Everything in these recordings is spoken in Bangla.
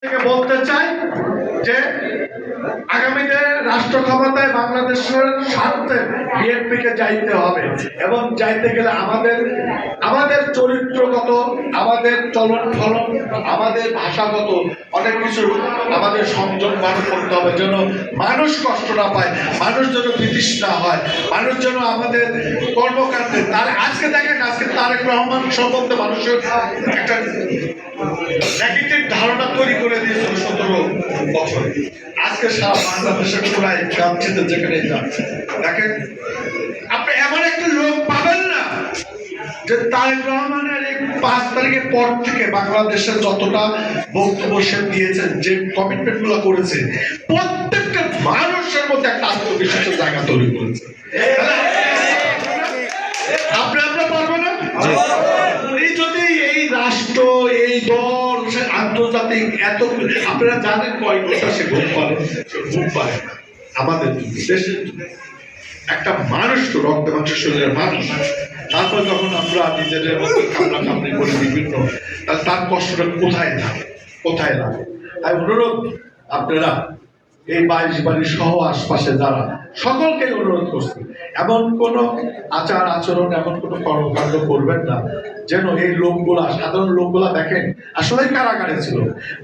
থেকে বলতে চাই যে আগামীতে রাষ্ট্র ক্ষমতায় বাংলাদেশের স্বার্থে বিএনপিকে যাইতে হবে এবং যাইতে গেলে আমাদের চরিত্রগত, আমাদের চলন ফলন, আমাদের ভাষাগত অনেক কিছু আমাদের সংযম মান করতে হবে, যেন মানুষ কষ্ট না পায়, মানুষ যেন বিতৃষ্ণা হয়, মানুষ যেন আমাদের কর্মকাণ্ডে আজকে দেখেন, আজকে তারেক রহমান সম্বন্ধে মানুষের একটা নেগেটিভ ধারণা তৈরি করে দিয়েছিল 17 বছর। আজকে সারা বাংলাদেশের পুরায় যাচ্ছিতে যেখানে যাচ্ছে, দেখেন আপনি এমন একটা লোক পাবেন না যে তারেক রহমানের এই 5 তারিখের পর থেকে বাংলাদেশের যতটা বক্তব্য সে দিয়েছেন, যে কমিটমেন্ট গুলো করেছে, প্রত্যেকটা মানুষের মধ্যে একটা আত্মবিশ্বাসের জায়গা তৈরি করেছে। আমরা পারবো না যদি এই রাষ্ট্র, এই দল, আন্তর্জাতিক এত আপনারা জানেন কয় ঘন্টা সে ঘুম পারে আমাদের দেশের একটা মানুষ তো রক্ত মাংস শরীরের মানুষ, তারপর যখন আমরা নিজেদের মধ্যে কামড়া কামড়ি করে বিভিন্ন তার কষ্টটা কোথায় লাগে। তাই অনুরোধ আপনারা এই 22 বাড়ি সহ আশপাশে যারা সকলকে অনুরোধ করছি, এমন কোন আচার আচরণ, এমন কোন কর্মকাণ্ড করবেন না যেন এই লোকগুলা, সাধারণ লোকগুলা দেখেন আসলে কারাগারে ছিল।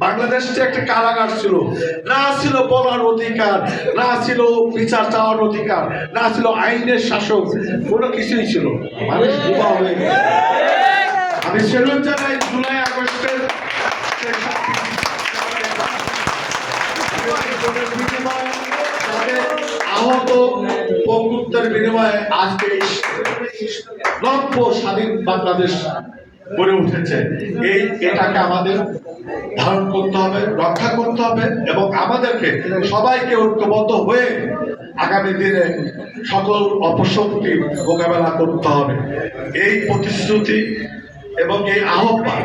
বাংলাদেশটা একটা কারাগার ছিল, না ছিল বলার অধিকার, না ছিল বিচার চাওয়ার অধিকার, না ছিল আইনের শাসক, কোনো কিছুই ছিল। মানুষ বোবা হয়ে গেছে। আমি সেলুট জানাই জুলাই আগস্টের আহত বন্ধুত্বের বিনিময়ে আজকে নব্য স্বাধীন বাংলাদেশ গড়ে উঠেছে। এটাকে আমাদের ধারণ করতে হবে, রক্ষা করতে হবে এবং আমাদেরকে সবাইকে ঐক্যবদ্ধ হয়ে আগামী দিনে সকল অপশক্তি মোকাবেলা করতে হবে। এই প্রতিশ্রুতি এবং এই আহ্বান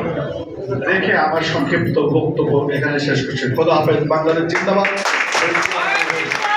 রেখে আমার সংক্ষিপ্ত বক্তব্য এখানে শেষ করছি। খোদা হাফেজ। বাংলাদেশ জিন্দাবাদ।